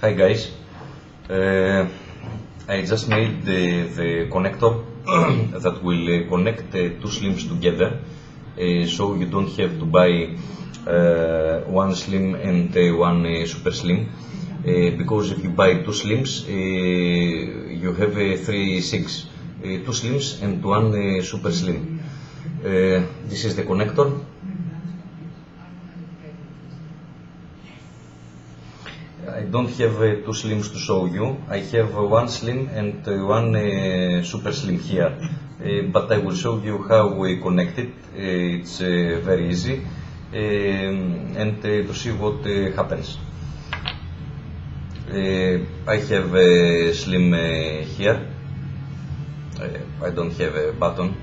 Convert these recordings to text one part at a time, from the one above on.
Hi guys, I just made the connector that will connect two slims together, so you don't have to buy one slim and one super slim, because if you buy two slims, you have three SIGs, two slims and one super slim. This is the connector. I don't have two slims to show you. I have one slim and one super slim here, but I will show you how we connect it. It's very easy, and to see what happens. I have a slim here. I don't have a button,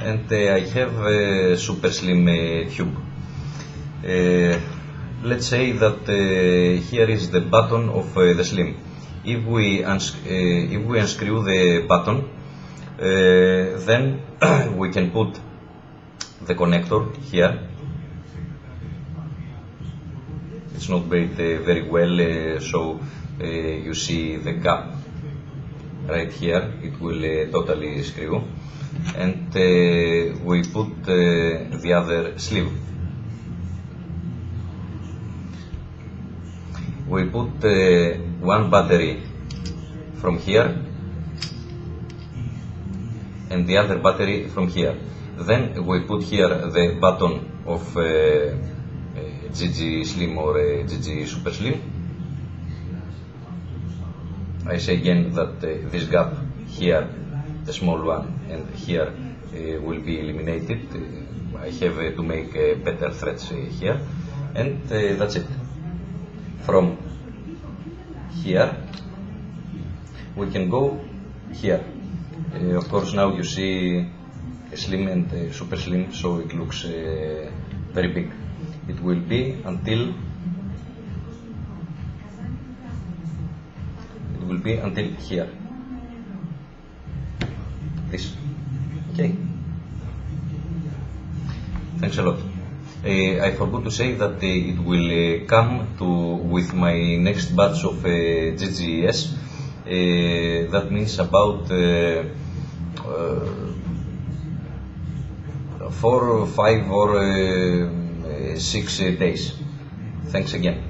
and I have a super slim tube. Let's say that here is the button of the slim. If we unscrew the button, then we can put the connector here. It's not made very well, so you see the gap right here. It will totally screw, and we put the other sleeve. We put one battery from here and the other battery from here. Then we put here the button of GG Slim or GG Super Slim. I say again that this gap here, the small one, and here will be eliminated. I have to make better threads here, and that's it. From here we can go here. Of course, now you see a slim and a super slim, so it looks very big. It will be until here. This. Okay. Thanks a lot. I forgot to say that it will come with my next batch of GGS. That means about 4 or 5 or 6 days. Thanks again.